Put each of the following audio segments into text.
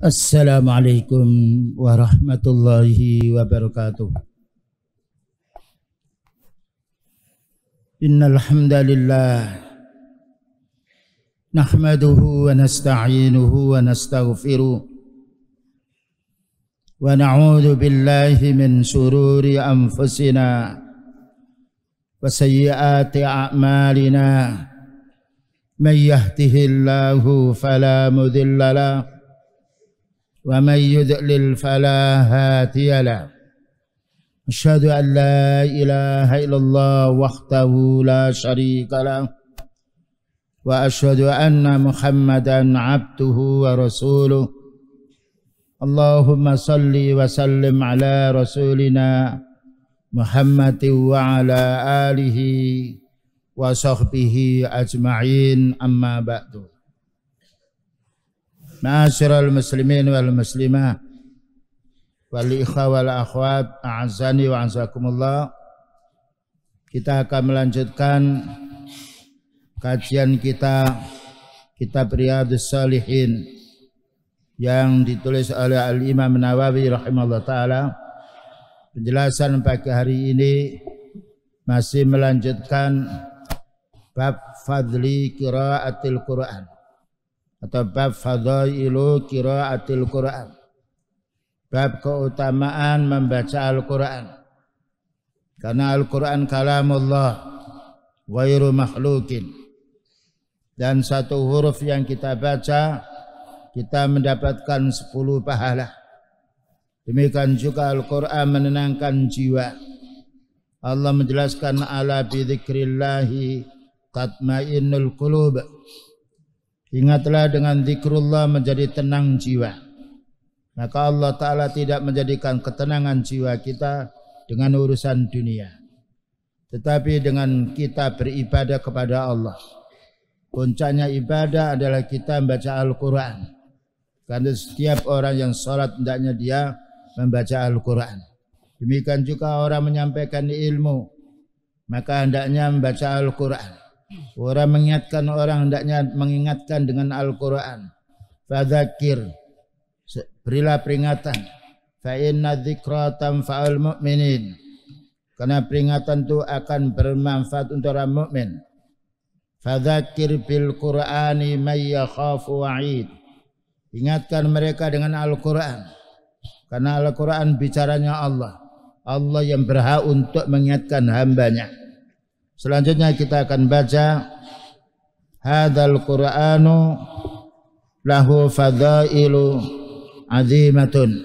Assalamualaikum warahmatullahi wabarakatuh. Innal hamdalillah nahmaduhu wa nasta'inuhu wa nastaghfiruh wa na'udzu billahi min shururi anfusina wa sayyiati a'malina. May yahdihillahu fala mudilla lahu wa may yudlil fala hadiya lahu. Asyhadu an la ilaha illallah wahdahu la syarika lahu wa asyhadu anna Muhammadan abduhu wa rasuluh. Allahumma salli wa sallim ala rasulina Muhammadin wa ala alihi wa sahbihi ajma'in, amma ba'du. Ma'asyiral muslimin wal muslimat wal ikhwa wal akhwat, a'azzani wa a'azzakumullah. Kita akan melanjutkan kajian kita kitab Riyadhus Shalihin yang ditulis oleh Al-Imam Nawawi rahimahullah ta'ala. Penjelasan pagi hari ini masih melanjutkan bab fadli qiraatil Qur'an atau bab fadailu qiraatil Qur'an, bab keutamaan membaca Al-Qur'an, karena Al-Qur'an kalamullah ghairu makhlukin, dan satu huruf yang kita baca kita mendapatkan 10 pahala. Demikian juga Al-Qur'an menenangkan jiwa. Allah menjelaskan ala bi dzikrillahi tatmainnul qulub. Ingatlah dengan zikrullah menjadi tenang jiwa. Maka Allah Ta'ala tidak menjadikan ketenangan jiwa kita dengan urusan dunia, tetapi dengan kita beribadah kepada Allah. Puncaknya ibadah adalah kita membaca Al-Quran. Karena setiap orang yang sholat hendaknya dia membaca Al-Quran. Demikian juga orang menyampaikan ilmu, maka hendaknya membaca Al-Quran. Orang mengingatkan orang hendaknya mengingatkan dengan Al-Quran. Fadzakir, berilah peringatan. Fa inna dzikra tanfa'ul mu'minin, karena peringatan itu akan bermanfaat untuk orang mukmin. Fadzakir bil Qur'ani may yakhafu wa'id, ingatkan mereka dengan Al-Quran, karena Al-Quran bicaranya Allah. Allah yang berhak untuk mengingatkan hambanya. Selanjutnya kita akan baca hadzal Qur'anu lahu fadailu azimatun.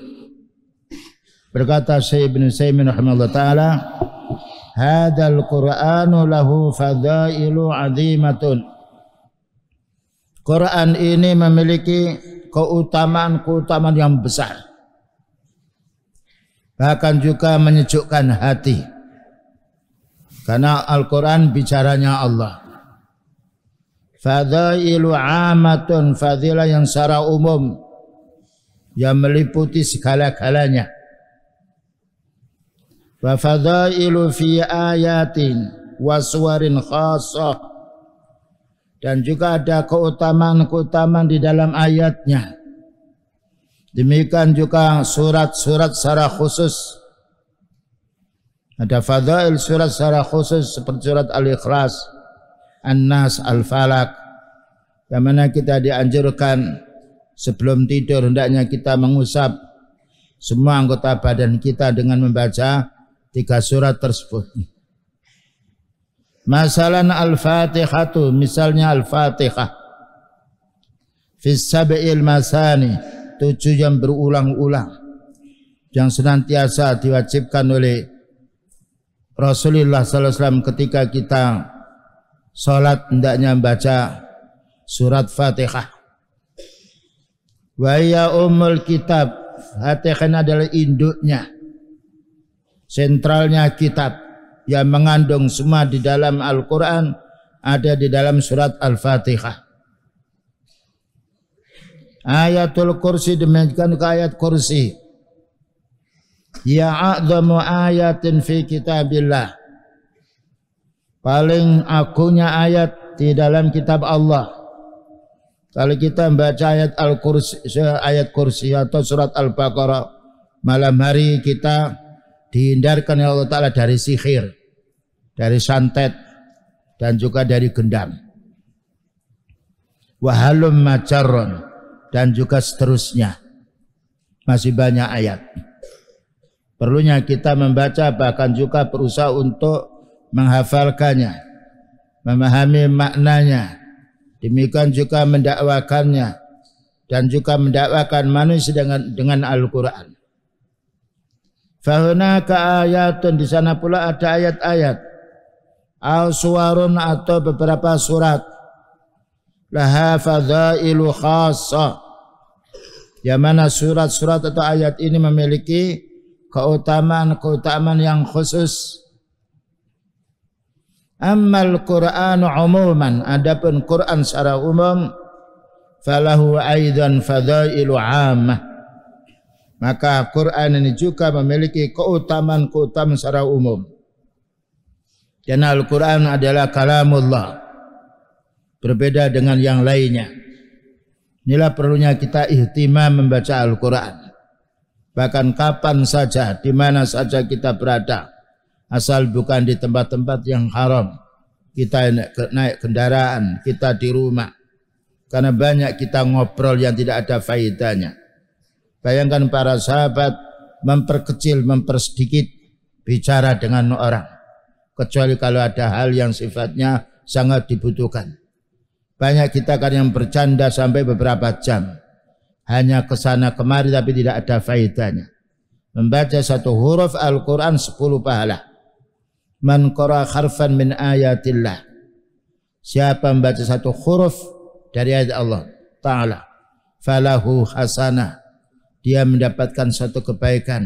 Berkata Syekh Ibnu Utsaimin rahimahullah taala, hadzal Qur'anu lahu fadailu azimatun. Quran ini memiliki keutamaan-keutamaan yang besar, bahkan juga menyejukkan hati. Karena Al-Quran bicaranya Allah. Fadailu amatun, fadilah yang secara umum, yang meliputi segala-galanya. Wa fadailu fi ayatin wa suwarin khasah, dan juga ada keutamaan-keutamaan di dalam ayatnya. Demikian juga surat-surat secara khusus. Ada fadail surat secara khusus seperti surat Al-Ikhlas, An-Nas, Al-Falaq, yang mana kita dianjurkan sebelum tidur hendaknya kita mengusap semua anggota badan kita dengan membaca 3 surat tersebut. Masalan Al-Fatihatu, misalnya Al-Fatihah, fis sab'il masani, 7 yang berulang-ulang, yang senantiasa diwajibkan oleh Rasulullah sallallahu alaihi wasallam ketika kita salat hendaknya membaca surat Fatihah. Wa ya ummul kitab, Fatihah adalah induknya, sentralnya kitab yang mengandung semua di dalam Al-Quran ada di dalam surat Al-Fatihah. Ayatul Kursi, demikian ke ayat kursi. Ya a'zamu ayatin fi kitabillah, paling agungnya ayat di dalam kitab Allah. Kalau kita membaca ayat kursi atau surat Al-Baqarah malam hari, kita dihindarkan oleh Allah Ta'ala dari sihir, dari santet, dan juga dari gendam. Wahalum macaron, dan juga seterusnya. Masih banyak ayat. Perlunya kita membaca, bahkan juga berusaha untuk menghafalkannya, memahami maknanya. Demikian juga mendakwakannya dan juga mendakwakan manusia dengan Al-Quran. Fahunaka ayatun, di sana pula ada ayat-ayat, au suwarun, atau beberapa surat, laha fadhailu khassa, yang mana surat-surat atau ayat ini memiliki keutamaan yang khusus. Ammal Qur'anu umuman, adapun Quran secara umum, falahu aidan fadailu ammah, maka Quran ini juga memiliki keutamaan secara umum. Dan Al-Quran adalah kalamullah, berbeda dengan yang lainnya. Inilah perlunya kita ihtimam membaca Al-Quran, bahkan kapan saja, di mana saja kita berada, asal bukan di tempat-tempat yang haram. Kita naik kendaraan, kita di rumah, karena banyak kita ngobrol yang tidak ada faedahnya. Bayangkan para sahabat memperkecil, mempersedikit bicara dengan orang, kecuali kalau ada hal yang sifatnya sangat dibutuhkan. Banyak kita kan yang bercanda sampai beberapa jam, hanya kesana kemari tapi tidak ada faedahnya. Membaca satu huruf Al-Quran 10 pahala. Man qara harfan min ayatillah, siapa membaca satu huruf dari ayat Allah Ta'ala, falahu hasanah, dia mendapatkan satu kebaikan.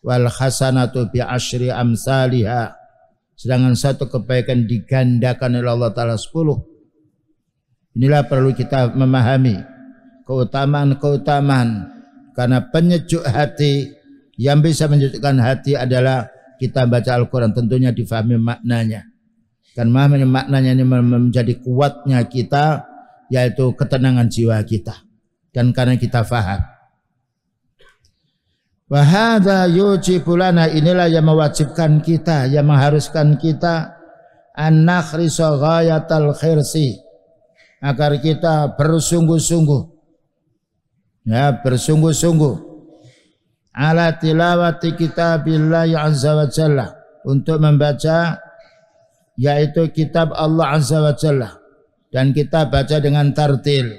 Wal hasanatu bi asyri amsalihah, sedangkan satu kebaikan digandakan oleh Allah Ta'ala 10. Inilah perlu kita memahami keutamaan, karena penyejuk hati, yang bisa menyejukkan hati adalah kita baca Al-Quran, tentunya difahami maknanya. Kan memahami maknanya ini menjadi kuatnya kita, yaitu ketenangan jiwa kita. Dan karena kita faham. Wa hadza yujibu lana, inilah yang mewajibkan kita, yang mengharuskan kita, an nakhrisa ghayatal khirsi, agar kita bersungguh-sungguh, ya, bersungguh-sungguh ala tilawati kitabillahi azza wa jalla, untuk membaca yaitu kitab Allah azza wa jalla, dan kita baca dengan tartil,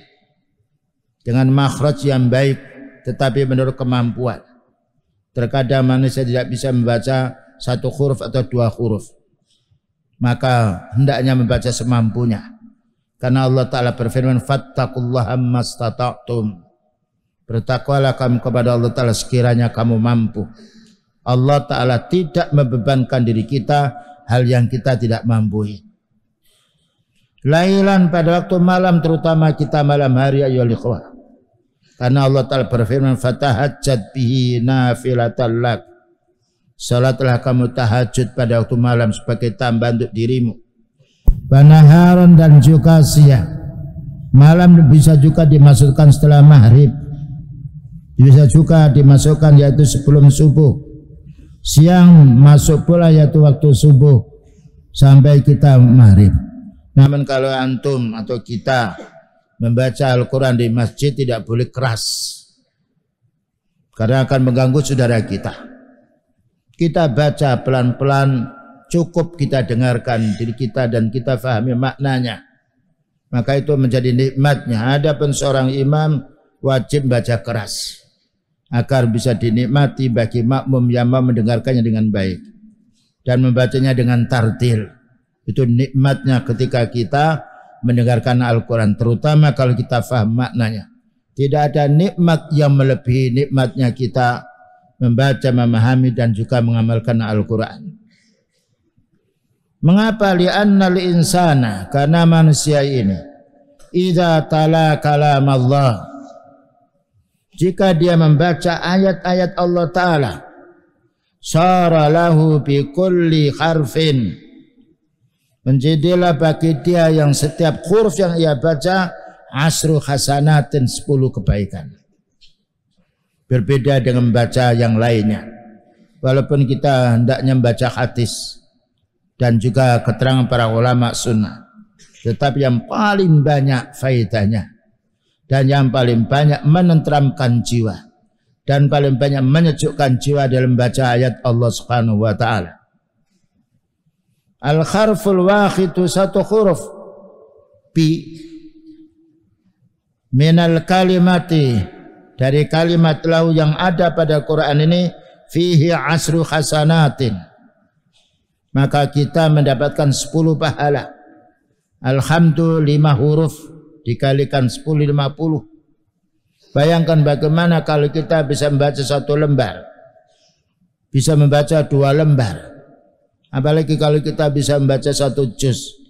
dengan makhraj yang baik, tetapi menurut kemampuan. Terkadang manusia tidak bisa membaca satu huruf atau dua huruf, maka hendaknya membaca semampunya, karena Allah Ta'ala berfirman, fattaqullaha mastata'tum, bertakwalah kamu kepada Allah Ta'ala sekiranya kamu mampu. Allah Ta'ala tidak membebankan diri kita hal yang kita tidak mampu. Lailan, pada waktu malam, terutama kita malam hari, ayyuhal ikhwah, karena Allah Ta'ala berfirman, fatahajjad bihi nafilatan lak, salatlah kamu tahajud pada waktu malam sebagai tambahan untuk dirimu. Banaharan, dan juga siang. Malam bisa juga dimasukkan setelah maghrib, bisa juga dimasukkan yaitu sebelum subuh. Siang masuk pula yaitu waktu subuh sampai kita maghrib. Namun kalau antum atau kita membaca Al-Quran di masjid tidak boleh keras, karena akan mengganggu saudara kita. Kita baca pelan-pelan, cukup kita dengarkan diri kita dan kita fahami maknanya, maka itu menjadi nikmatnya. Adapun seorang imam wajib baca keras agar bisa dinikmati bagi makmum yang mau mendengarkannya dengan baik dan membacanya dengan tartil. Itu nikmatnya ketika kita mendengarkan Al-Quran, terutama kalau kita faham maknanya. Tidak ada nikmat yang melebihi nikmatnya kita membaca, memahami dan juga mengamalkan Al-Quran. Mengapa? Li'anna al-insana, karena manusia ini idza tala kalam Allah, jika dia membaca ayat-ayat Allah Ta'ala, syara lahu bi kulli harfin, menjadilah bagi dia yang setiap huruf yang ia baca asru hasanatin 10 kebaikan. Berbeda dengan membaca yang lainnya. Walaupun kita hendaknya membaca hadis dan juga keterangan para ulama sunnah, tetapi yang paling banyak faedahnya dan yang paling banyak menenteramkan jiwa dan paling banyak menyejukkan jiwa dalam membaca ayat Allah Subhanahu wa taala. Al-harful wahidu 1 huruf bi minal kalimati, dari kalimat lahu yang ada pada Quran ini, fihi asru hasanatin, maka kita mendapatkan 10 pahala. Alhamdu 5 huruf dikalikan 10 50. Bayangkan bagaimana kalau kita bisa membaca 1 lembar, bisa membaca 2 lembar, apalagi kalau kita bisa membaca 1 juz.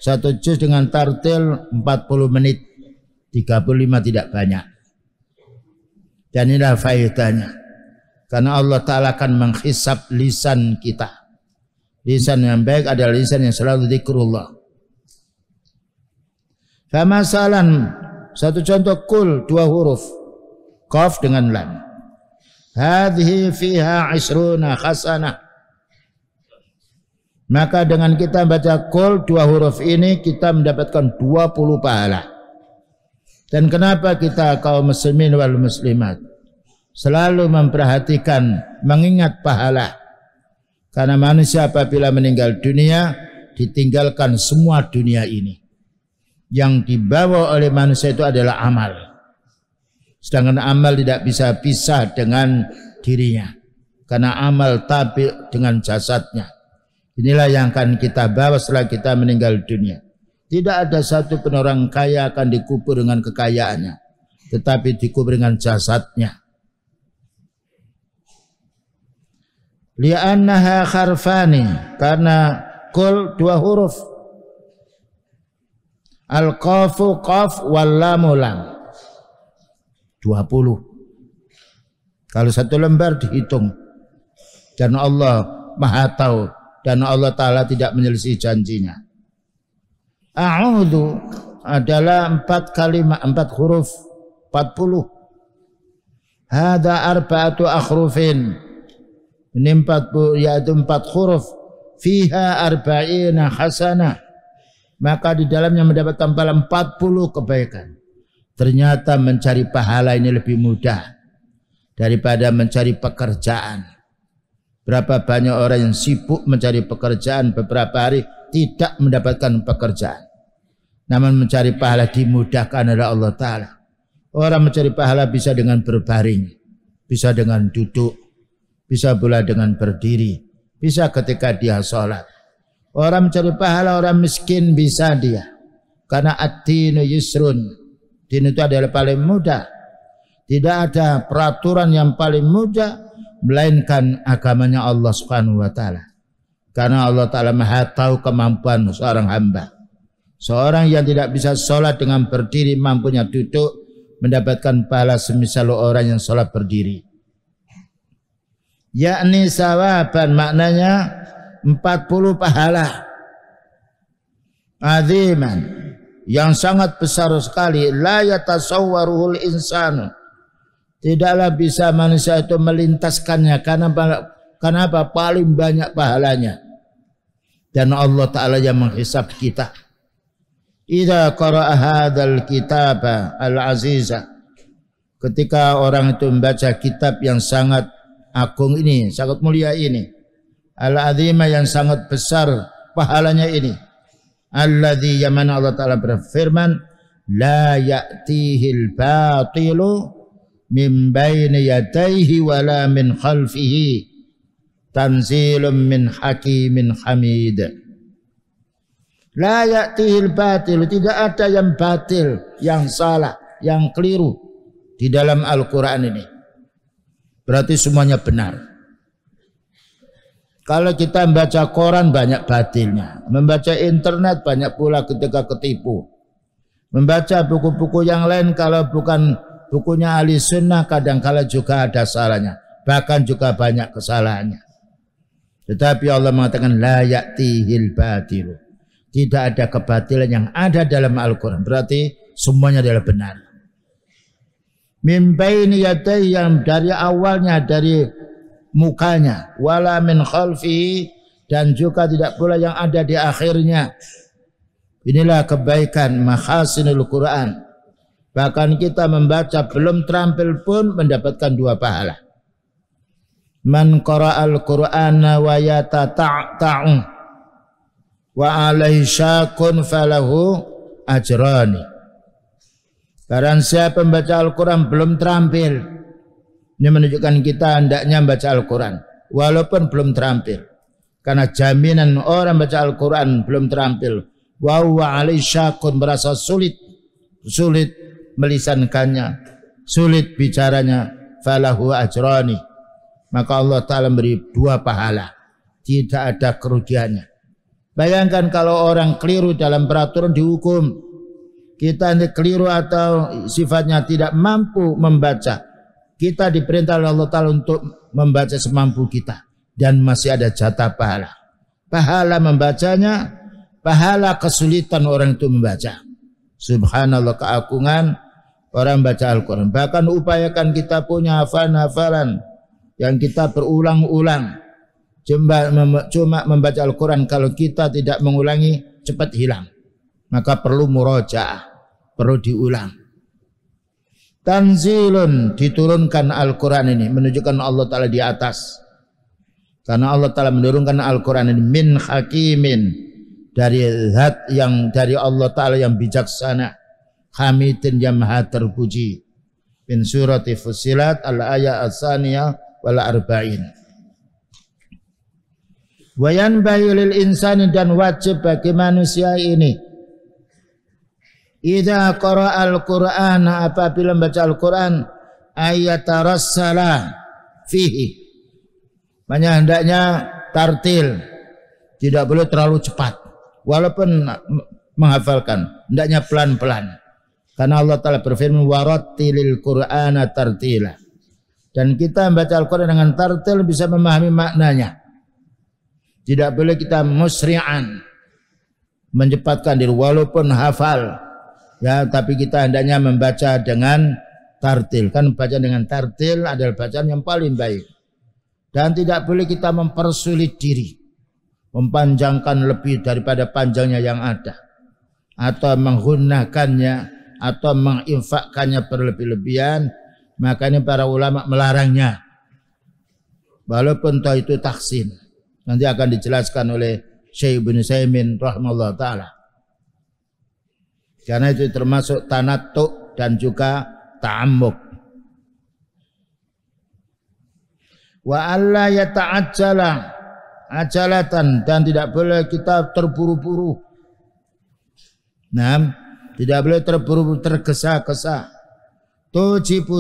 1 juz dengan tartil 40 menit, 35 tidak banyak. Dan inilah faedahnya, karena Allah Ta'ala akan menghisab lisan kita. Lisan yang baik adalah lisan yang selalu zikrullah. Famasalan, 1 contoh, kul 2 huruf, qaf dengan lam. Hadhihi fiha 20 hasanah. Maka dengan kita baca kul 2 huruf ini, kita mendapatkan 20 pahala. Dan kenapa kita kaum muslimin wal muslimat selalu memperhatikan, mengingat pahala? Karena manusia apabila meninggal dunia, ditinggalkan semua dunia ini. Yang dibawa oleh manusia itu adalah amal. Sedangkan amal tidak bisa pisah dengan dirinya, karena amal tabi dengan jasadnya. Inilah yang akan kita bawa setelah kita meninggal dunia. Tidak ada satu pun orang kaya akan dikubur dengan kekayaannya, tetapi dikubur dengan jasadnya. Li'annaha harfani, karena kul 2 huruf. Al-qafu qaf wal lamu lam. 20. Kalau 1 lembar dihitung. Dan Allah Maha tahu, dan Allah Ta'ala tidak menyelisih janjinya. A'udhu adalah 4 kalimat, 4 huruf, 40. Hada arba'atu akhrufin. Ini 40, yaitu 4 huruf. Fiha arba'ina hasanah. Maka di dalamnya mendapatkan pahala 40 kebaikan. Ternyata mencari pahala ini lebih mudah daripada mencari pekerjaan. Berapa banyak orang yang sibuk mencari pekerjaan, beberapa hari tidak mendapatkan pekerjaan. Namun mencari pahala dimudahkan oleh Allah Ta'ala. Orang mencari pahala bisa dengan berbaring, bisa dengan duduk, bisa pula dengan berdiri, bisa ketika dia sholat. Orang mencari pahala, orang miskin bisa dia. Karena ad-dinu yusrun. Din itu adalah paling mudah. Tidak ada peraturan yang paling mudah melainkan agamanya Allah Subhanahu wa taala. Karena Allah Ta'ala Maha tahu kemampuan seorang hamba. Seorang yang tidak bisa sholat dengan berdiri, mampunya duduk, mendapatkan pahala semisal orang yang sholat berdiri. Yakni sawaban, maknanya 40 pahala aziman yang sangat besar sekali. La yatasawwaruhul insanu, tidaklah bisa manusia itu melintaskannya. Karena apa? Paling banyak pahalanya. Dan Allah Ta'ala yang menghisab kita. Idza qara'a hadzal kitaba al-aziza, ketika orang itu membaca kitab yang sangat agung ini, sangat mulia ini, al-azima yang sangat besar pahalanya ini, alladzi yamana, Allah Ta'ala berfirman, la ya'tihil batilu min baini yadayhi wala min khalfihi tanzilun min hakimin hamid. La ya'tihil batilu, tidak ada yang batil, yang salah, yang keliru di dalam Al-Quran ini. Berarti semuanya benar. Kalau kita membaca koran banyak batilnya, membaca internet banyak pula ketika ketipu, membaca buku-buku yang lain kalau bukan bukunya ahli sunnah kadang-kala juga ada salahnya, bahkan juga banyak kesalahannya. Tetapi Allah mengatakan la ya'tihil batilu, tidak ada kebatilan yang ada dalam Al-Quran. Berarti semuanya adalah benar. Min baini yadayhi, yang dari awalnya, dari mukanya, wala min khalfihi, dan juga tidak pula yang ada di akhirnya. Inilah kebaikan mahasinul Quran. Bahkan kita membaca belum terampil pun mendapatkan 2 pahala. Man qara'al Qur'ana wa yatata'ta'u wa alaihi syakun falahu ajrani. Barang siapa membaca Al-Quran belum terampil, ini menunjukkan kita hendaknya membaca Al-Quran walaupun belum terampil, karena jaminan orang baca Al-Quran belum terampil, wa huwa alaihi syakun, merasa sulit melisankannya, sulit bicaranya, falahu ajrani, maka Allah Ta'ala beri 2 pahala, tidak ada kerugiannya. Bayangkan kalau orang keliru dalam peraturan dihukum, kita ini keliru atau sifatnya tidak mampu membaca, kita diperintah oleh Allah Ta'ala untuk membaca semampu kita, dan masih ada jatah pahala. Pahala membacanya, pahala kesulitan orang itu membaca. Subhanallah, keagungan orang baca Al-Quran. Bahkan upayakan kita punya hafalan-hafalan yang kita berulang-ulang. Cuma membaca Al-Quran, kalau kita tidak mengulangi cepat hilang. Maka perlu murojaah, perlu diulang. Tanzilun, diturunkan Al-Quran ini, menunjukkan Allah Ta'ala di atas. Karena Allah Ta'ala menurunkan Al-Quran ini min hakimin, dari zat yang dari Allah Ta'ala yang bijaksana, hamidin yang maha terpuji. Min surati Fussilat al-ayat as-saniyah wal arba'in. Wa yanbaghi lil insani, dan wajib bagi manusia ini, idza qara'a al-Qur'ana, apabila membaca Al-Qur'an, ayatarassala fihi, hendaknya tartil, tidak boleh terlalu cepat walaupun menghafalkan, hendaknya pelan-pelan. Karena Allah Ta'ala berfirman, warattilil Qur'ana tartila, dan kita membaca Al-Quran dengan tartil bisa memahami maknanya. Tidak boleh kita musri'an, mencepatkan diri walaupun hafal, ya, tapi kita hendaknya membaca dengan tartil. Kan bacaan dengan tartil adalah bacaan yang paling baik. Dan tidak boleh kita mempersulit diri, mempanjangkan lebih daripada panjangnya yang ada, atau menggunakannya, atau menginfakkannya berlebih-lebihan. Makanya para ulama melarangnya, walaupun toh itu tahsin. Nanti akan dijelaskan oleh Syekh Ibnu Utsaimin rahimahullah ta'ala. Karena itu termasuk tanattu dan juga ta'ammuk. Wa alla yata'ajjala ajalatan, dan tidak boleh kita terburu-buru. Nah, tidak boleh terburu-buru, tergesa-gesa. Tujibu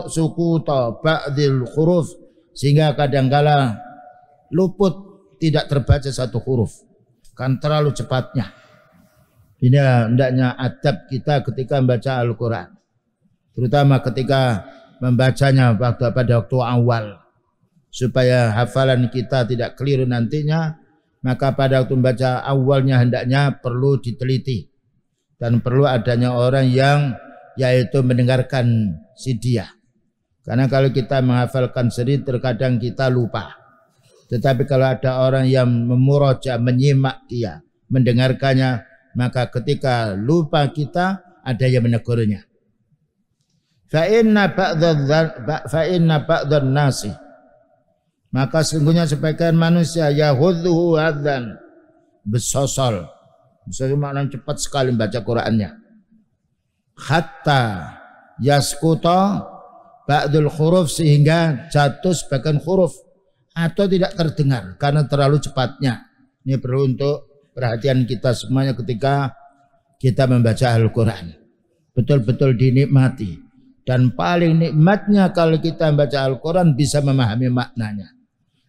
sukuta ba'dil huruf, sehingga kadangkala luput, tidak terbaca satu huruf, kan terlalu cepatnya. Ini hendaknya adab kita ketika membaca Al-Quran, terutama ketika membacanya pada waktu awal, supaya hafalan kita tidak keliru nantinya. Maka pada waktu membaca awalnya hendaknya perlu diteliti, dan perlu adanya orang yang yaitu mendengarkan si dia. Karena kalau kita menghafalkan sendiri terkadang kita lupa. Tetapi kalau ada orang yang memuroja, menyimak dia, mendengarkannya, maka ketika lupa kita ada yang menegurnya. Fa inna ba'dhan nasi, maka sesungguhnya sebagian manusia yahudhu hadzan, besosol. Besosol maknanya cepat sekali membaca Qur'annya. Hatta yaskuta ba'dul huruf, sehingga jatuh sebagian huruf atau tidak terdengar karena terlalu cepatnya. Ini perlu untuk perhatian kita semuanya ketika kita membaca Al-Quran. Betul-betul dinikmati. Dan paling nikmatnya kalau kita membaca Al-Quran bisa memahami maknanya.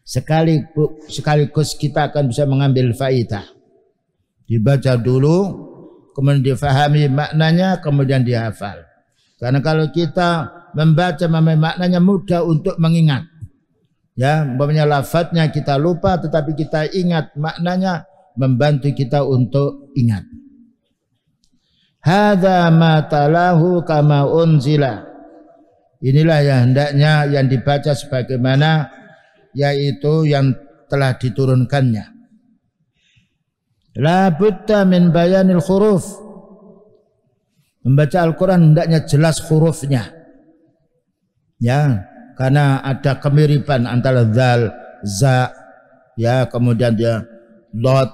Sekaligus kita akan bisa mengambil faidah. Dibaca dulu, kemudian difahami maknanya, kemudian dihafal. Karena kalau kita membaca memahami maknanya mudah untuk mengingat. Ya, umpamanya lafadznya kita lupa, tetapi kita ingat maknanya, membantu kita untuk ingat. Hadza ma talahu kama unzila. Inilah yang hendaknya yang dibaca sebagaimana yaitu yang telah diturunkannya. La budda min bayanil huruf. Membaca Al-Quran hendaknya jelas hurufnya. Ya, karena ada kemiripan antara dzal, za, ya, kemudian dia dot,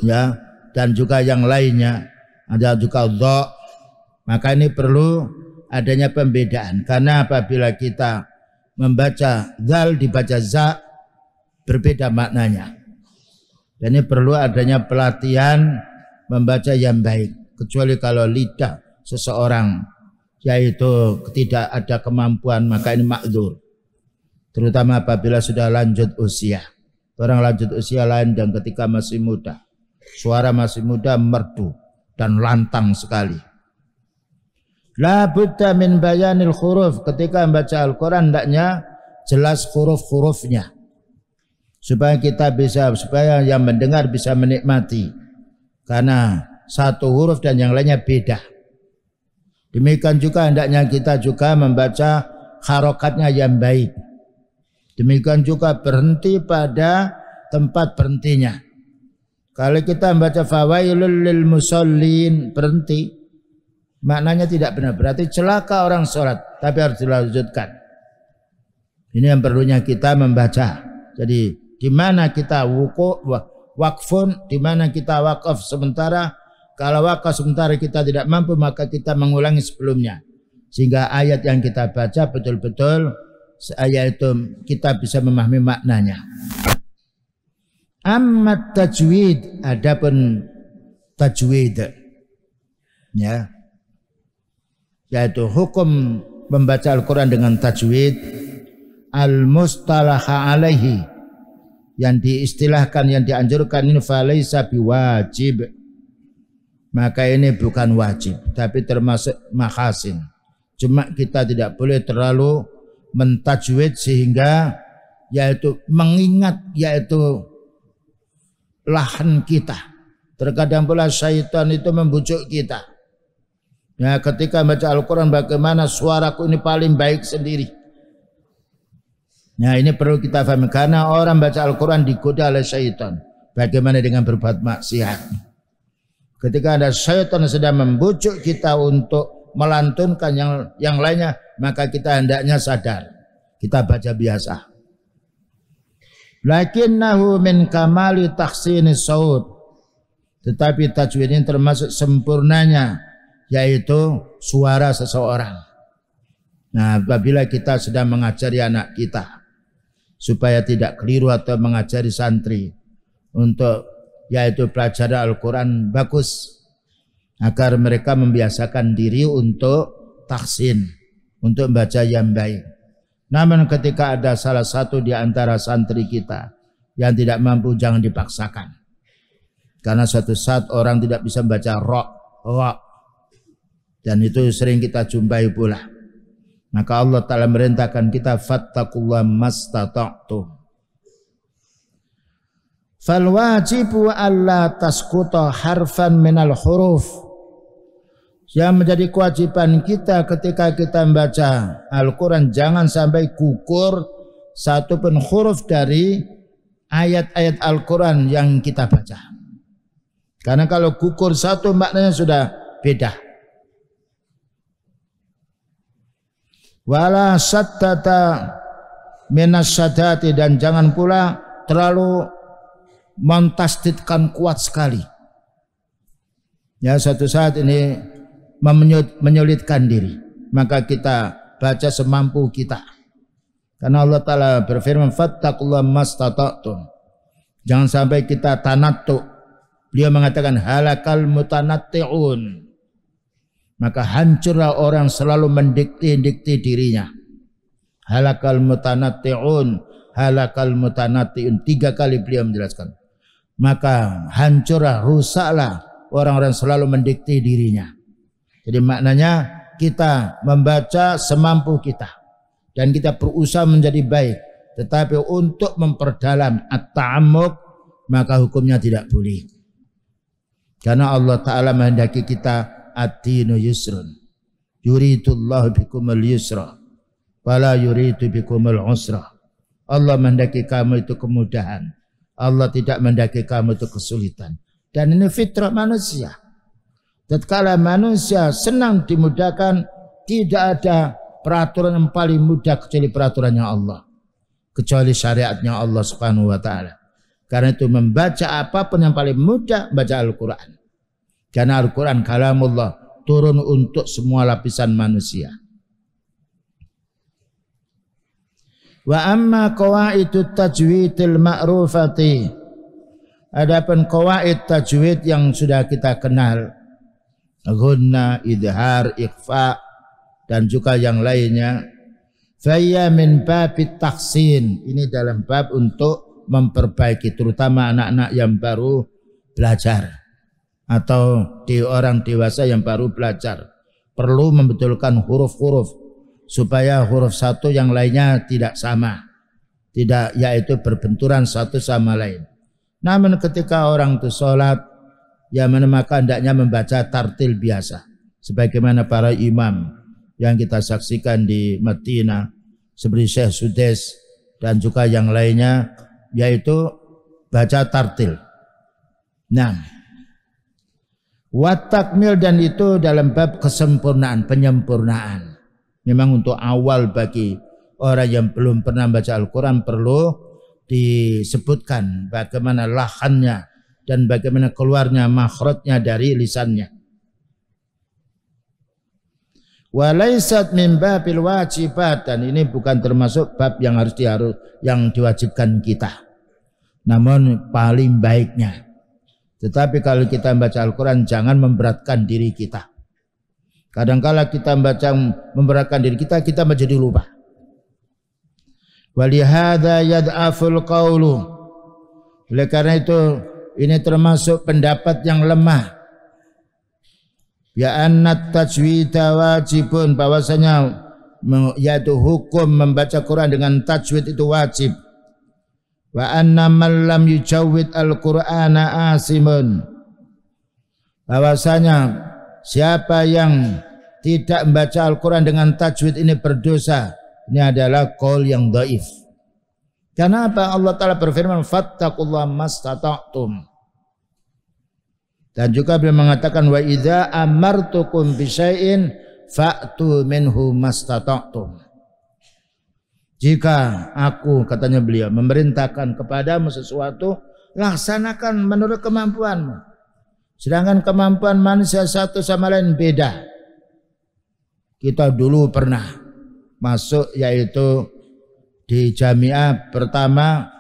ya, dan juga yang lainnya. Ada juga dha. Maka ini perlu adanya pembedaan, karena apabila kita membaca dzal dibaca za berbeda maknanya. Dan ini perlu adanya pelatihan membaca yang baik, kecuali kalau lidah seseorang yaitu tidak ada kemampuan, maka ini makdzur. Terutama apabila sudah lanjut usia. Orang lanjut usia lain dan ketika masih muda, suara masih muda merdu dan lantang sekali. La budda min bayanil huruf. Ketika membaca Al-Quran hendaknya jelas huruf-hurufnya, supaya yang mendengar bisa menikmati, karena satu huruf dan yang lainnya beda. Demikian juga hendaknya kita juga membaca harokatnya yang baik. Demikian juga berhenti pada tempat berhentinya. Kalau kita membaca fawailul lil musallin, berhenti, maknanya tidak benar, berarti celaka orang sholat, tapi harus dilanjutkan. Ini yang perlunya kita membaca. Jadi di mana kita wakfun, di mana kita wakaf sementara. Kalau wakaf sementara kita tidak mampu, maka kita mengulangi sebelumnya, sehingga ayat yang kita baca betul-betul ayat itu kita bisa memahami maknanya. Amma tajwid, adapun tajwid, ya, yaitu hukum membaca Al-Quran dengan tajwid, al-mustalaha alaihi, yang diistilahkan, yang dianjurkan ini falaysa biwajib, maka ini bukan wajib tapi termasuk mahasin. Cuma kita tidak boleh terlalu mentajwid sehingga yaitu mengingat yaitu lahan kita. Terkadang pula syaitan itu membujuk kita. Ya, ketika baca Al-Quran bagaimana suaraku ini paling baik sendiri. Nah, ini perlu kita pahami, karena orang baca Al-Quran digoda oleh syaitan. Bagaimana dengan berbuat maksiat? Ketika ada syaitan sedang membujuk kita untuk melantunkan yang lainnya, maka kita hendaknya sadar. Kita baca biasa. Lakinnahu min kamali takhsini saut. Tetapi tajwid ini termasuk sempurnanya, yaitu suara seseorang. Nah, apabila kita sedang mengajari anak kita supaya tidak keliru atau mengajari santri untuk yaitu pelajaran Al-Quran bagus, agar mereka membiasakan diri untuk tahsin, untuk membaca yang baik. Namun ketika ada salah satu di antara santri kita yang tidak mampu, jangan dipaksakan. Karena suatu saat orang tidak bisa membaca ra, dan itu sering kita jumpai pula. Maka Allah Ta'ala merintahkan kita fattaqullaha mastata'tum. Fal wajibu alla tasquta harfan minal huruf. Yang menjadi kewajiban kita ketika kita membaca Al-Quran, jangan sampai gugur satu pun huruf dari ayat-ayat Al-Quran yang kita baca. Karena kalau gugur satu, maknanya sudah beda. Wala sattata minas sadati, dan jangan pula terlalu mentasdidkan kuat sekali. Ya, suatu saat ini menyulitkan diri, maka kita baca semampu kita. Karena Allah Ta'ala berfirman fattaqullaha mastata'tum. Jangan sampai kita tanattu. Beliau mengatakan halakal mutanatti'un. Maka hancurlah orang selalu mendikti-dikti dirinya. Halakal mutanatti'un, halakal mutanatti'un. 3 kali beliau menjelaskan. Maka hancurlah, rusaklah orang-orang selalu mendikti dirinya. Jadi maknanya kita membaca semampu kita dan kita berusaha menjadi baik, tetapi untuk memperdalam at-ta'ammuq maka hukumnya tidak boleh. Karena Allah Ta'ala menghendaki kita ad-dinu yusrun. Yuridullahu bikumul yusra wala yuridu bikumul usra. Allah mendaki kamu itu kemudahan. Allah tidak mendaki kamu itu kesulitan. Dan ini fitrah manusia. Tatkala manusia senang dimudahkan, tidak ada peraturan yang paling mudah kecuali peraturannya Allah, kecuali syariatnya Allah Subhanahu wa taala. Karena itu membaca apapun yang paling mudah, baca Al-Quran. Karena Al-Quran kalamullah, turun untuk semua lapisan manusia. Wa amma qawaidut tajwidil ma'rufati, adapun qawaid tajwid yang sudah kita kenal, ghunna, idhar, ikhfa, dan juga yang lainnya, faya min babit tahsin, ini dalam bab untuk memperbaiki, terutama anak-anak yang baru belajar atau di orang dewasa yang baru belajar, perlu membetulkan huruf-huruf supaya huruf satu yang lainnya tidak sama, tidak, yaitu berbenturan satu sama lain. Namun ketika orang itu sholat, ya maka hendaknya membaca tartil biasa, sebagaimana para imam yang kita saksikan di Madinah seperti Syekh Sudes dan juga yang lainnya, yaitu baca tartil. Nah, wat takmil, dan itu dalam bab kesempurnaan, penyempurnaan. Memang untuk awal bagi orang yang belum pernah baca Al-Quran perlu disebutkan bagaimana lahannya dan bagaimana keluarnya makhrajnya dari lisannya. Walaisat min babil wajibat, dan ini bukan termasuk bab yang yang diwajibkan kita, namun paling baiknya. Tetapi kalau kita membaca Al-Quran jangan memberatkan diri kita. Kadangkala kita memberatkan diri kita, kita menjadi lupa. Walihada yad'aful qawlu, oleh karena itu ini termasuk pendapat yang lemah. Ya annat tajwida wajibun, bahwasanya yaitu hukum membaca Quran dengan tajwid itu wajib. Wa anna man lam yujawwid al-Qur'ana asimun, bahwasanya siapa yang tidak membaca Al-Quran dengan tajwid ini berdosa. Ini adalah qaul yang dhaif. Karena apa? Allah Ta'ala berfirman fattaqullaha mastata'tum, dan juga beliau mengatakan wa idza amartukum bisyai'in fa'tu minhu mastata'tum. Jika aku, katanya beliau, memerintahkan kepadamu sesuatu, laksanakan menurut kemampuanmu. Sedangkan kemampuan manusia satu sama lain beda. Kita dulu pernah masuk, yaitu di jamiah pertama,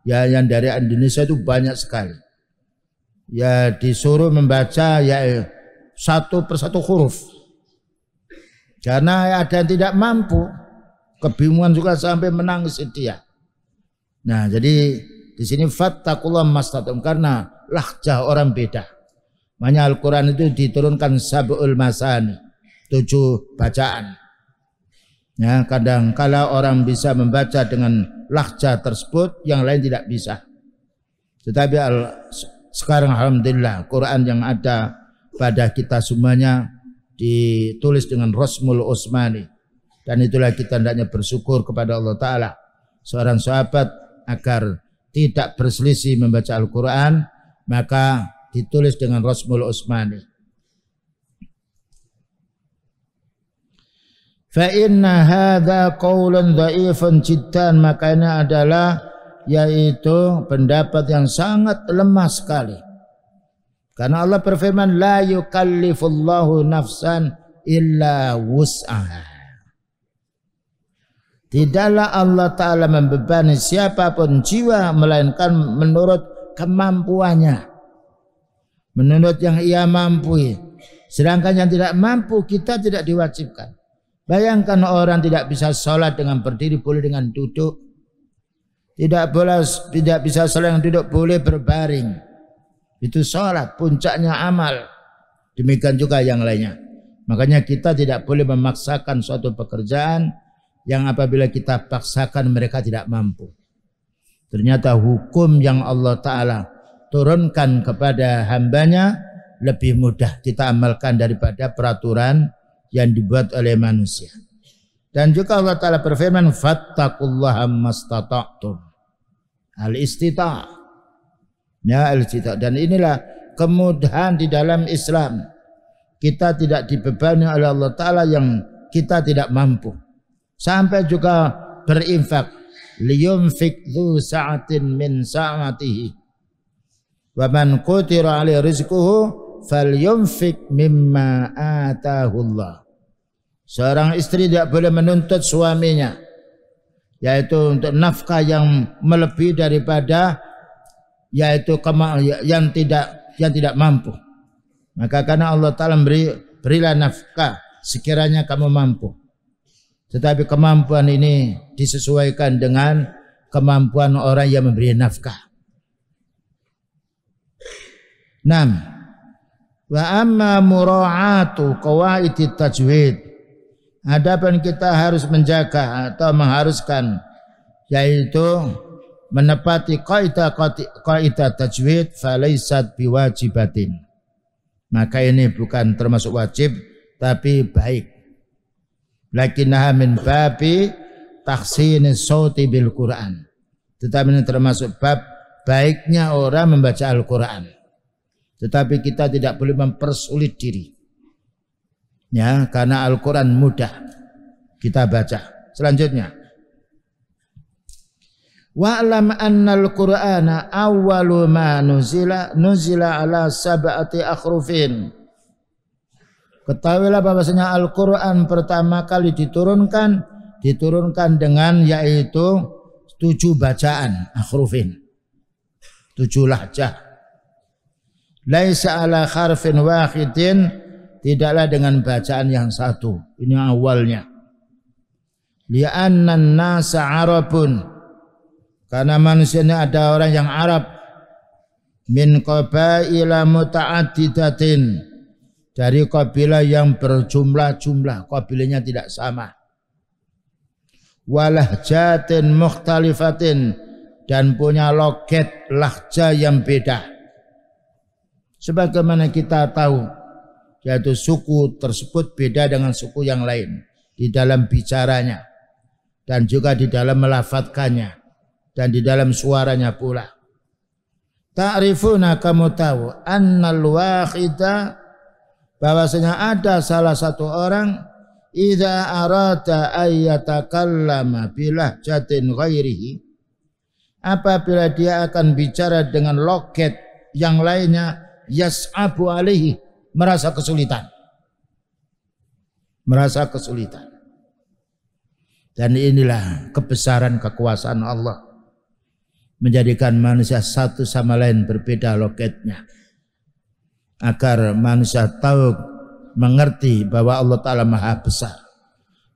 ya yang dari Indonesia itu banyak sekali. Ya disuruh membaca ya satu persatu huruf. Karena ada yang tidak mampu, kebingungan juga sampai menangis dia. Nah, jadi di sini fattaqullaha mastata'tum, karena lahjah orang beda. Makanya Al-Quran itu diturunkan sab'ul masani, 7 bacaan. Ya, kadang kala orang bisa membaca dengan lahjah tersebut, yang lain tidak bisa. Tetapi sekarang alhamdulillah Quran yang ada pada kita semuanya ditulis dengan Rasmul Utsmani, dan itulah kita hendaknya bersyukur kepada Allah Ta'ala. Seorang sahabat agar tidak berselisih membaca Al-Quran, maka ditulis dengan Rasmul Utsmani. Fa inna hadza qaulun dhaifun jiddan, makanya adalah yaitu pendapat yang sangat lemah sekali. Karena Allah berfirman la yukallifullahu nafsan illa wus'aha. Tidaklah Allah Ta'ala membebani siapapun jiwa melainkan menurut kemampuannya, menurut yang ia mampu. Sedangkan yang tidak mampu kita tidak diwajibkan. Bayangkan orang tidak bisa sholat dengan berdiri, boleh dengan duduk. Tidak bisa sholat dengan duduk, boleh berbaring. Itu sholat, puncaknya amal. Demikian juga yang lainnya. Makanya kita tidak boleh memaksakan suatu pekerjaan yang apabila kita paksakan mereka tidak mampu. Ternyata hukum yang Allah Ta'ala turunkan kepada hambanya lebih mudah kita amalkan daripada peraturan yang dibuat oleh manusia. Dan juga Allah Ta'ala berfirman, fattaqullaha mastata'tum. Al-istita'. Ya, al-istita'. Dan inilah kemudahan di dalam Islam. Kita tidak dibebani oleh Allah Ta'ala yang kita tidak mampu. Sampai juga berinfak. Liyunfik dhu sa'atin min sa'atihi. Wa man qutira alaihi rizquhu falyunfik mimma atahullah. Seorang istri tidak boleh menuntut suaminya, yaitu untuk nafkah yang melebihi daripada yaitu yang tidak mampu. Maka karena Allah Ta'ala berilah nafkah sekiranya kamu mampu. Tetapi kemampuan ini disesuaikan dengan kemampuan orang yang memberi nafkah. 6. Wa amma mura'atu qawaidit tajwid. Adapun kita harus menjaga atau mengharuskan yaitu menepati kaidah tajwid falaisat biwajibatin. Maka ini bukan termasuk wajib tapi baik. Lakinnaha min babi tahsinis sauti bil Quran. Tetapi ini termasuk bab baiknya orang membaca Al-Quran. Tetapi kita tidak boleh mempersulit diri. Ya, karena Al-Quran mudah kita baca. Selanjutnya, wa'lam annal Qur'ana awwalu ma nuzila ala sab'ati akhrufin. Ketahuilah bahwasanya Al-Quran pertama kali diturunkan dengan yaitu 7 bacaan akhrufin, 7 lahjah. Laisa ala harfin wahidin, tidaklah dengan bacaan yang satu. Ini awalnya. Li'annan nasa Arabun, karena manusia ini ada orang yang Arab. Min qabaila muta'addidatin, dari kabilah yang berjumlah-jumlah, kabilahnya tidak sama. Walahjatin mukhtalifatin, dan punya logat lahja yang beda. Sebagaimana kita tahu, yaitu suku tersebut beda dengan suku yang lain di dalam bicaranya dan juga di dalam melafadzkannya dan di dalam suaranya pula. Ta'rifuna, kamu tahu, annal wahida, bahwasanya ada salah satu orang, idza arada ayyatakallama bilahjatin ghairihi, apabila dia akan bicara dengan logat yang lainnya, yas'abu alaihi, merasa kesulitan. Dan inilah kebesaran kekuasaan Allah, menjadikan manusia satu sama lain berbeda logatnya, agar manusia tahu, mengerti bahwa Allah Ta'ala maha besar,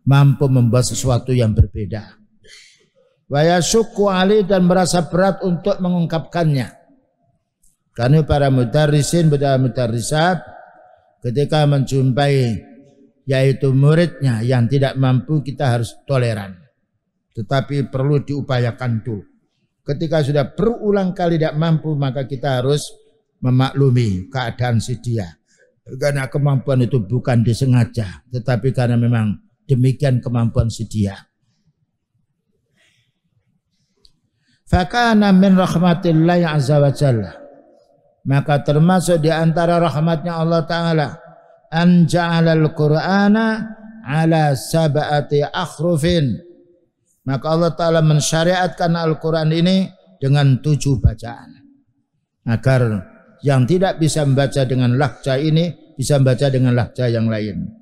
mampu membuat sesuatu yang berbeda. Wa yasukku alaihi, dan merasa berat untuk mengungkapkannya. Karena para mudarrisin, mudarrisat, ketika menjumpai yaitu muridnya yang tidak mampu, kita harus toleran. Tetapi perlu diupayakan dulu. Ketika sudah berulang kali tidak mampu, maka kita harus memaklumi keadaan si dia. Karena kemampuan itu bukan disengaja, tetapi karena memang demikian kemampuan si dia. Fakana min rahmatillahi azza wa jalla, maka termasuk di antara rahmatnya Allah Ta'ala, an ja'alal Qur'ana ala sab'ati akhrufin, maka Allah Ta'ala mensyariatkan Al-Quran ini dengan 7 bacaan, agar yang tidak bisa membaca dengan lahjah ini bisa membaca dengan lahjah yang lain.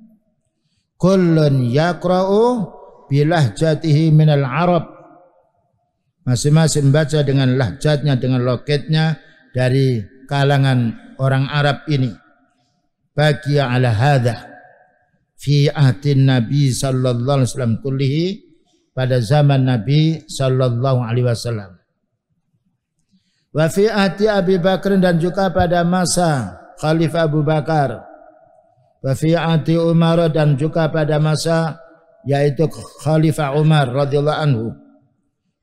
Kullun yaqra'u bilahjatihi minal Arab, masing-masing membaca dengan lahjatnya, dengan logatnya dari kalangan orang Arab ini. Bagi ala hadha fi ahdin Nabi sallallahu alaihi wasallam kullihi, pada zaman Nabi sallallahu alaihi wasallam. Wa fi ahdi Abi Bakar, dan juga pada masa Khalifah Abu Bakar. Wa fi ahdi Umar, dan juga pada masa yaitu Khalifah Umar radhiyallahu anhu.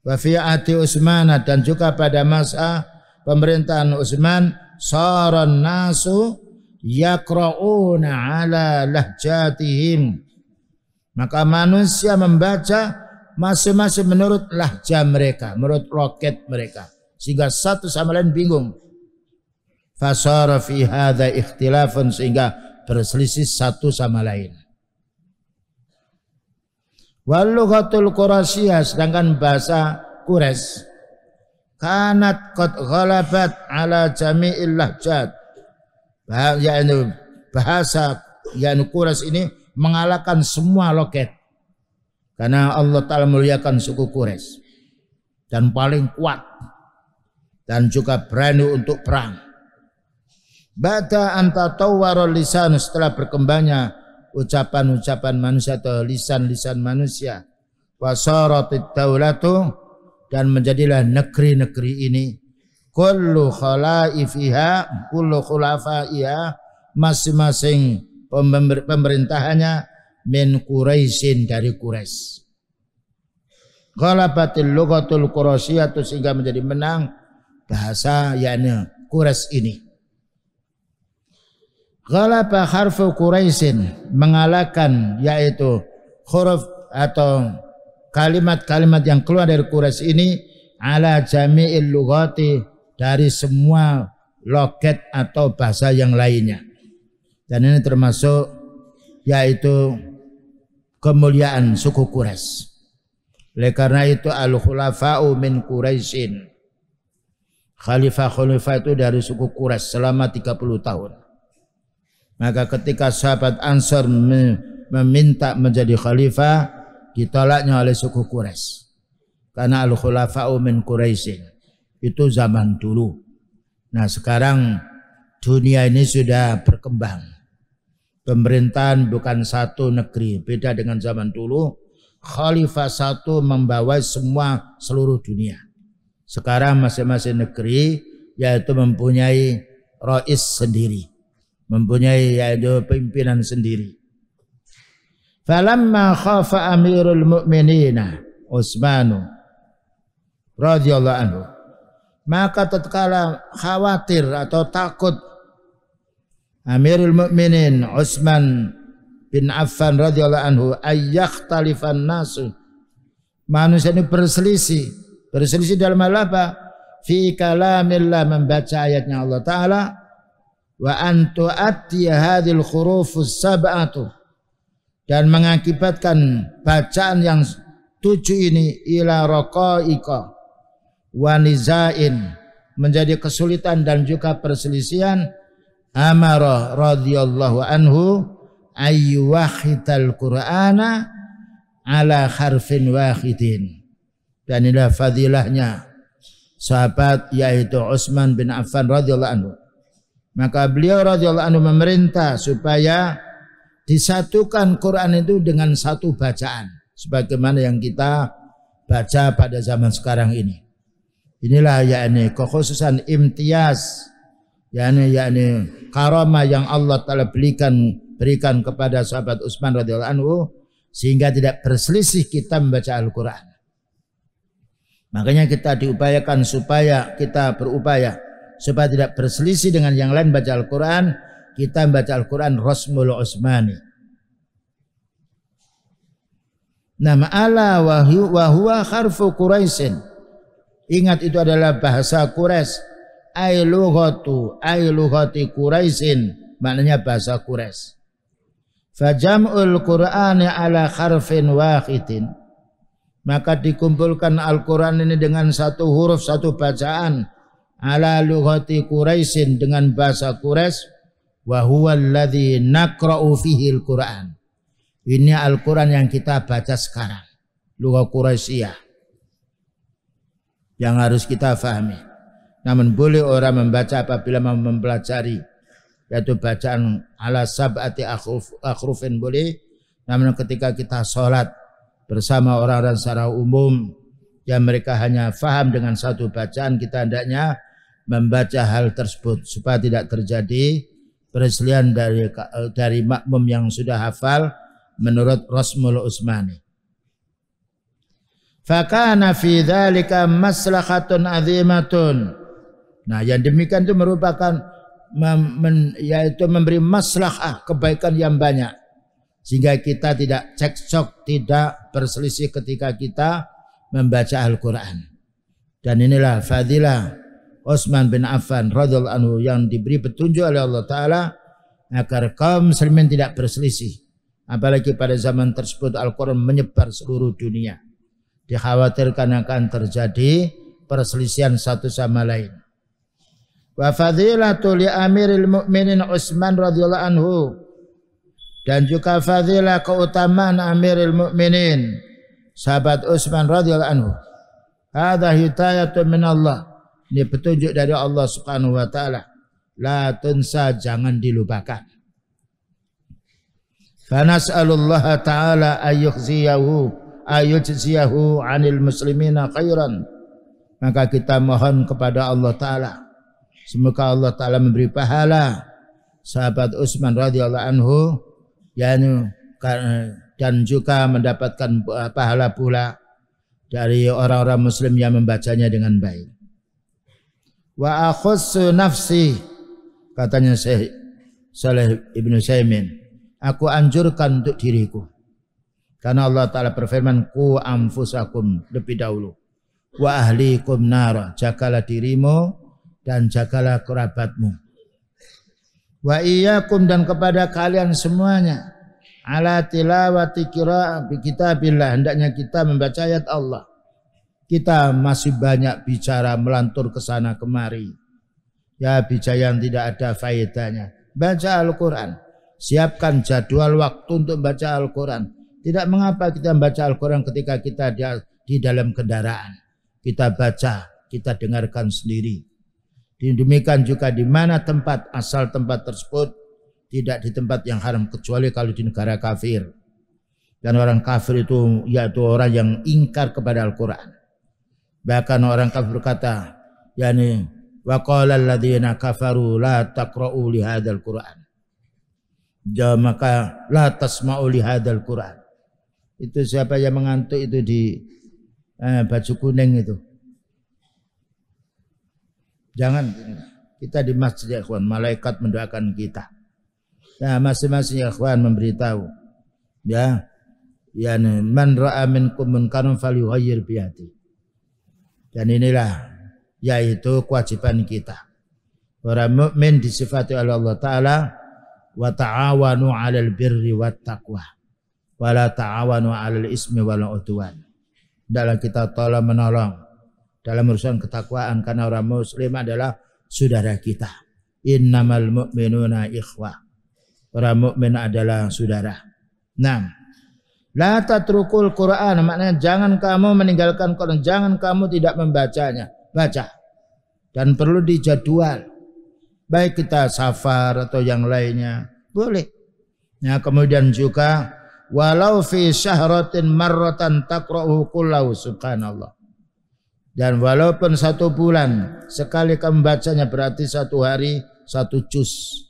Wa fi ahdi Utsman, dan juga pada masa pemerintahan Utsman, saran nasu yaqra'una ala lahjatihim, maka manusia membaca masing-masing menurut lahjah mereka, menurut loket mereka, sehingga satu sama lain bingung. Fasara fi hadza ikhtilafun, sehingga berselisih satu sama lain. Wal lughatul Quraisyah, sedangkan bahasa Quraisy kanat qad ghalabat ala jami'il lahjat, yaitu bahasa Quraisy ini mengalahkan semua loket, karena Allah Ta'ala muliakan suku Quraisy dan paling kuat dan juga berani untuk perang. Ba'da antatawwara lisan, setelah berkembangnya ucapan-ucapan manusia atau lisan-lisan manusia, wasaratid daulatu, dan menjadilah negeri-negeri ini kullu khulafaiha, masing-masing pemerintahannya min Quraisyin, dari Quraisy. Ghalabatil lughatul Quraisyah, sehingga menjadi menang bahasa yakni Quraisy ini. Ghalaba harfu Quraisyin, mengalahkan yaitu huruf atau kalimat-kalimat yang keluar dari Quraisy ini ala jami'il lughati, dari semua loket atau bahasa yang lainnya. Dan ini termasuk yaitu kemuliaan suku Quraisy. Oleh karena itu al-khulafa'u min Quraisyin, khalifah-khalifah itu dari suku Quraisy selama 30 tahun. Maka ketika sahabat Ansar meminta menjadi khalifah, ditolaknya oleh suku Quraisy. Karena al-khulafa'u min Quraisyin itu zaman dulu. Nah, sekarang dunia ini sudah berkembang. Pemerintahan bukan satu negeri, beda dengan zaman dulu. Khalifah satu membawa semua seluruh dunia. Sekarang masing-masing negeri yaitu mempunyai rais sendiri, mempunyai yaitu pimpinan sendiri. Falamma khafa Amirul Mukminina Utsman radhiyallahu anhu, maka tatkala khawatir atau takut Amirul Mukminin Utsman bin Affan radhiyallahu anhu ayyaktalifan nasu, manusia ini berselisih dalam hal apa? Fi kalamillah, membaca ayatnya Allah Ta'ala, wa antu atiya hadhil khurufus sab'atu, dan mengakibatkan bacaan yang 7 ini ila raqaiqa wa nizain, menjadi kesulitan dan juga perselisihan. Amara radhiyallahu anhu ayyuwahidal qur'ana ala harfin wahidin. Dan inilah fadilahnya sahabat yaitu Utsman bin Affan radhiyallahu anhu. Maka beliau radhiyallahu anhu memerintah supaya disatukan Quran itu dengan satu bacaan, sebagaimana yang kita baca pada zaman sekarang ini. Inilah yakni kekhususan imtiaz, yakni karamah yang Allah Ta'ala berikan kepada sahabat Utsman radhiyallahu anhu, sehingga tidak berselisih kita membaca Al-Quran. Makanya kita diupayakan supaya kita berupaya supaya tidak berselisih dengan yang lain baca Al-Quran. Kita membaca Al-Quran Rasmul Utsmani. Nama ala wa huwa harfu Quraisyin. Ingat, itu adalah bahasa Quraisy. Ay lughati Quraisyin, maknanya bahasa Quraisy. Fajam'ul Qur'ani ala harfin wahidin, maka dikumpulkan Al-Quran ini dengan satu huruf, satu bacaan, ala lughati Quraisyin, dengan bahasa Quraisy. Wa huwa alladhi naqra'u fihi al-Quran. Ini Al-Quran yang kita baca sekarang, lugha Quraisyah, yang harus kita fahami. Namun boleh orang membaca apabila mau mempelajari, yaitu bacaan ala sab'ati akhrufin boleh. Namun ketika kita sholat bersama orang-orang secara umum yang mereka hanya faham dengan satu bacaan, kita hendaknya membaca hal tersebut supaya tidak terjadi perselisihan dari makmum yang sudah hafal menurut Rasmul Utsmani. Fakana fi dzalika maslahatun azimatun. Nah, yang demikian itu merupakan yaitu memberi maslahah kebaikan yang banyak, sehingga kita tidak cekcok, tidak berselisih ketika kita membaca Al-Quran. Dan inilah fadilah Utsman bin Affan radhiyallahu anhu yang diberi petunjuk oleh Allah Ta'ala agar kaum muslimin tidak berselisih. Apalagi pada zaman tersebut Al-Quran menyebar seluruh dunia. Dikhawatirkan akan terjadi perselisihan satu sama lain. Wa fadilatu li amiril mu'minin Utsman radhiyallahu anhu, dan juga fadilah keutamaan amiril mu'minin sahabat Utsman radhiyallahu anhu. Hadza hidayatun min Allah. Ini petunjuk dari Allah Subhanahu wa taala. La tunsa, jangan dilupakan. Fa nas'alullah ta'ala ayyukhziyahu 'anil muslimina khairan. Maka kita mohon kepada Allah Ta'ala, semoga Allah Ta'ala memberi pahala sahabat Utsman radhiyallahu anhu, dan juga mendapatkan pahala pula dari orang-orang muslim yang membacanya dengan baik. Wa akhussu nafsi, katanya Syekh Shalih Ibnu Utsaimin, aku anjurkan untuk diriku, karena Allah Ta'ala berfirman, qu anfusakum, lebih dahulu, wa ahlikum nara, jagalah dirimu dan jagalah kerabatmu, wa iyyakum, dan kepada kalian semuanya, ala tilawati qira'ah bi kitabillah, hendaknya kita membaca ayat Allah. Kita masih banyak bicara melantur ke sana kemari, ya bicara yang tidak ada faedahnya. Baca Al-Quran, siapkan jadwal waktu untuk baca Al-Quran. Tidak mengapa kita membaca Al-Quran ketika kita di dalam kendaraan. Kita baca, kita dengarkan sendiri. Demikian juga di mana tempat, asal tempat tersebut tidak di tempat yang haram, kecuali kalau di negara kafir. Dan orang kafir itu yaitu orang yang ingkar kepada Al-Quran. Bahkan orang kafir berkata, yani wa qala alladziina kafaru la taqra'u li hadzal Qur'an. Maka la tasma'u li hadzal Qur'an. Itu siapa yang mengantuk itu di baju kuning itu. Jangan, kita di masjid ya ikhwan, malaikat mendoakan kita. Nah, masing-masing ya ikhwan memberitahu, ya, yani man ra'a minkum munkaran falyughayyir bi yadihi. Dan inilah yaitu kewajiban kita. Orang mukmin disifati oleh Allah Ta'ala, wa ta'awanu 'alal birri wat taqwa wa la ta'awanu 'alal ismi wal 'udwan. Dalam kita tolong menolong dalam urusan ketakwaan, karena orang muslim adalah saudara kita. Innamal mu'minuna ikhwah. Orang mukmin adalah saudara. Nah, la tatrukul Quran, maknanya jangan kamu meninggalkan Quran, jangan kamu tidak membacanya, baca. Dan perlu dijadwal, baik kita safar atau yang lainnya, boleh. Nah, kemudian juga walau fi syahratin marratan taqra'uhu kullahu, subhanallah. Dan walaupun 1 bulan sekali kamu bacanya, berarti 1 hari 1 juz.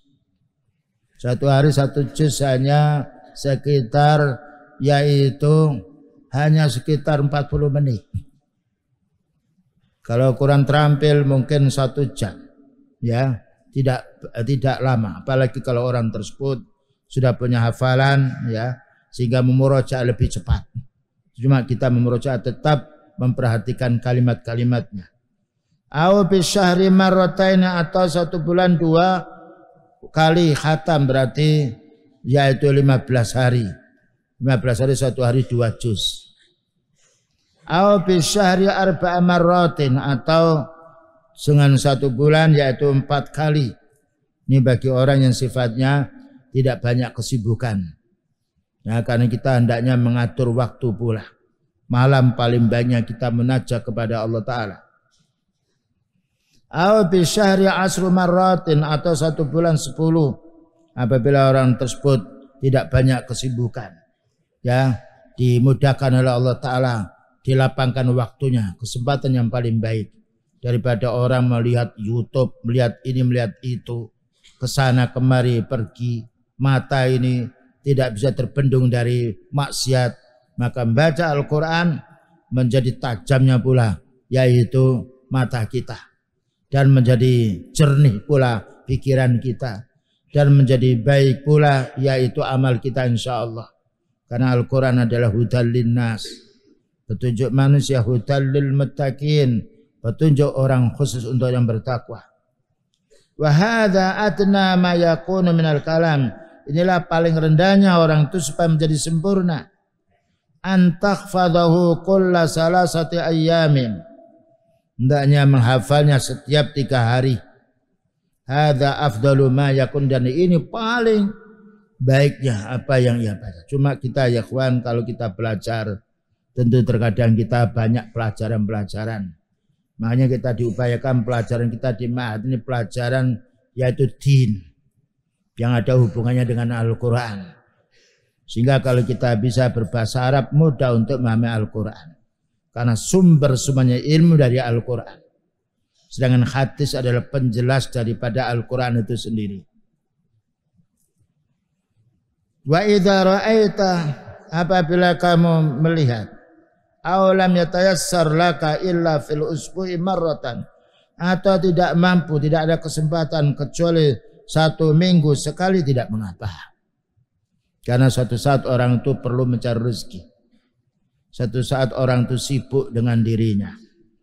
1 hari 1 juz hanya sekitar, yaitu hanya sekitar 40 menit. Kalau Quran terampil mungkin 1 jam, ya, tidak lama. Apalagi kalau orang tersebut sudah punya hafalan, ya, sehingga memurojaah lebih cepat. Cuma kita memurojaah tetap memperhatikan kalimat-kalimatnya. Au bi syahri marratain, atau 1 bulan 2 kali khatam, berarti yaitu 15 hari. 15 hari 1 hari 2 juz. Au bi syahri arba'a marratin, atau dengan 1 bulan yaitu 4 kali. Ini bagi orang yang sifatnya tidak banyak kesibukan. Ya, karena kita hendaknya mengatur waktu pula. Malam paling banyak kita munajat kepada Allah Ta'ala. Au bi syahri 10 marratin, atau 1 bulan 10, apabila orang tersebut tidak banyak kesibukan. Ya, dimudahkan oleh Allah Ta'ala, dilapangkan waktunya, kesempatan yang paling baik daripada orang melihat YouTube, melihat ini, melihat itu, kesana kemari pergi, mata ini tidak bisa terbendung dari maksiat. Maka membaca Al-Quran menjadi tajamnya pula, yaitu mata kita, dan menjadi jernih pula pikiran kita, dan menjadi baik pula yaitu amal kita insyaallah. Karena Al-Quran adalah hudal linnas, petunjuk manusia, hudal lil muttaqin, petunjuk orang khusus untuk yang bertakwa. Wa hadza adna ma yakunu minal kalam, inilah paling rendahnya orang itu supaya menjadi sempurna. Antakhfadahu kulla salasati ayyamin, hendaknya menghafalnya setiap 3 hari. Hadza afdalu ma yakun, dan ini paling baiknya apa yang ia baca. Cuma kita ya kawan, kalau kita belajar tentu terkadang kita banyak pelajaran-pelajaran. Makanya kita diupayakan pelajaran kita di ma'had ini pelajaran yaitu din yang ada hubungannya dengan Al-Quran. Sehingga kalau kita bisa berbahasa Arab mudah untuk memahami Al-Quran. Karena sumber semuanya ilmu dari Al-Quran. Sedangkan hadis adalah penjelas daripada Al-Quran itu sendiri. Wa idza ra'aita, apabila kamu melihat, aw lam yatayassar laka illa fil usbu'i marratan, atau tidak mampu, tidak ada kesempatan kecuali 1 minggu sekali, tidak mengapa. Karena suatu saat orang itu perlu mencari rezeki. Suatu saat orang itu sibuk dengan dirinya,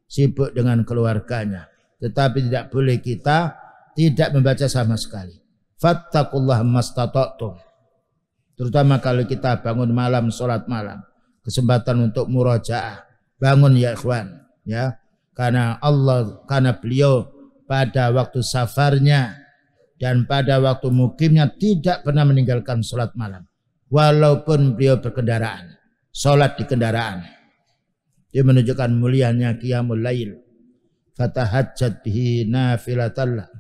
sibuk dengan keluarganya. Tetapi tidak boleh kita tidak membaca sama sekali. Fattaqullaha mastata'tum. Terutama kalau kita bangun malam, sholat malam, kesempatan untuk murajaah, bangun ya ikhwan, ya, karena beliau pada waktu safarnya dan pada waktu mukimnya tidak pernah meninggalkan sholat malam, walaupun beliau berkendaraan, sholat di kendaraan. Dia menunjukkan mulianya qiyamul lail, fatahajjat bihi nafilatallah.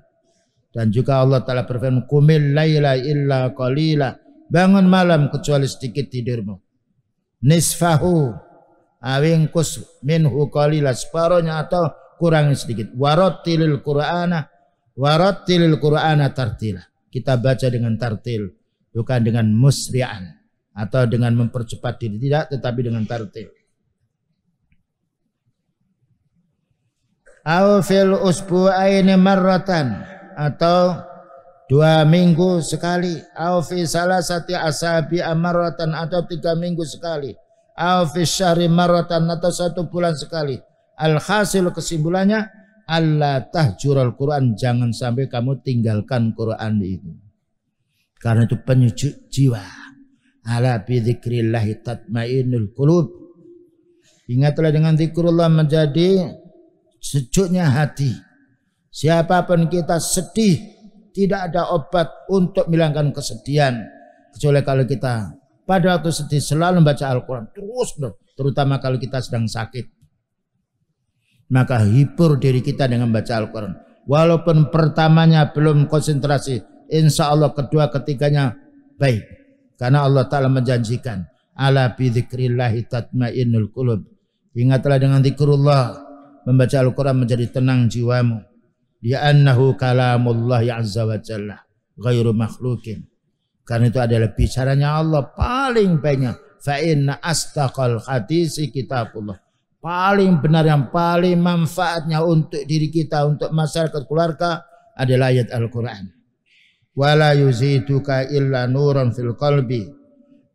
Dan juga Allah Ta'ala berfirman, qumil laila illa qalila, bangun malam kecuali sedikit tidurmu. Nisfahu awingkus minhu qalila, separohnya atau kurangi sedikit. Warattilil Qur'ana tartila, kita baca dengan tartil, bukan dengan musri'an atau dengan mempercepat diri, tidak, tetapi dengan tartil. Aw fil usbu'aini marratan, atau 2 minggu sekali. Aw fi salasati asabi marratan, atau 3 minggu sekali. Aw fi syahri marratan, atau 1 bulan sekali. Al-hasil, kesimpulannya, Allah tahjurul Quran, jangan sampai kamu tinggalkan Quran itu. Karena itu penyujuk jiwa. Ala bi dzikrillahi tatmainnul qulub. Ingatlah dengan zikrullah menjadi sejuknya hati. Siapapun kita sedih, tidak ada obat untuk menghilangkan kesedihan kecuali kalau kita pada waktu sedih selalu membaca Al-Quran terus, terutama kalau kita sedang sakit. Maka hibur diri kita dengan baca Al-Quran. Walaupun pertamanya belum konsentrasi, insya Allah kedua ketiganya baik. Karena Allah Ta'ala menjanjikan, ala bi dzikrillahi tatmainnul qulub. Ingatlah dengan zikrullah, membaca Al-Quran menjadi tenang jiwamu. Li'annahu kalamullah azza wa jalla ghairu makhlukin. Karena itu adalah bicaranya Allah paling banyak. Fa inna astaqal hadisi kitabullah. Paling benar, yang paling manfaatnya untuk diri kita, untuk masyarakat keluarga adalah ayat Al-Quran. Wala yuziduka illa nuran fil qalbi.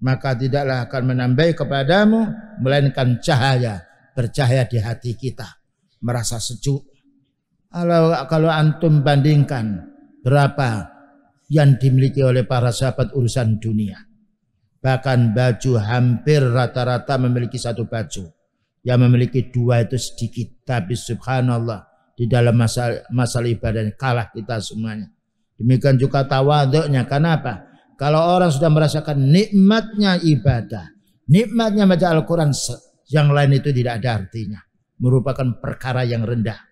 Maka tidaklah akan menambah kepadamu melainkan cahaya, bercahaya di hati kita, merasa sejuk. Kalau antum bandingkan berapa yang dimiliki oleh para sahabat urusan dunia, bahkan baju hampir rata-rata memiliki 1 baju, yang memiliki 2 itu sedikit. Tapi subhanallah, di dalam masalah ibadah kalah kita semuanya. Demikian juga tawaduknya. Kenapa? Kalau orang sudah merasakan nikmatnya ibadah, nikmatnya baca Al-Quran, yang lain itu tidak ada artinya, merupakan perkara yang rendah.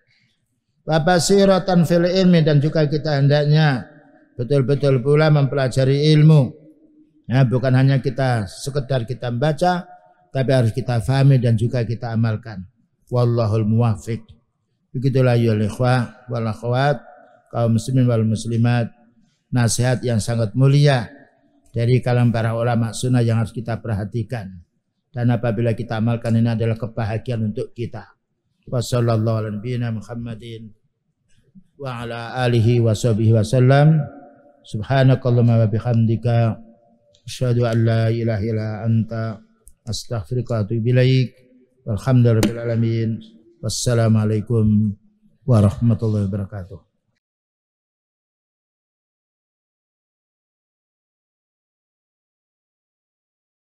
Basiratan fil ilmi, dan juga kita hendaknya betul-betul pula mempelajari ilmu. Ya, bukan hanya kita sekedar kita membaca, tapi harus kita fahami dan juga kita amalkan. Wallahul muwaffiq. Begitulah ya ikhwah wal akhwat, kaum muslimin wal muslimat, nasihat yang sangat mulia dari kalangan para ulama sunnah yang harus kita perhatikan. Dan apabila kita amalkan, ini adalah kebahagiaan untuk kita. Wassallallahu ala nabiyina Muhammadin wa ala alihi wa sahbihi wasallam. Subhanakallahumma wa bihamdika asyhadu an la ilaha illa anta astaghfiruka wa atubu ilaik. Walhamdulillahirabbil alamin. Wassalamualaikum warahmatullahi wabarakatuh.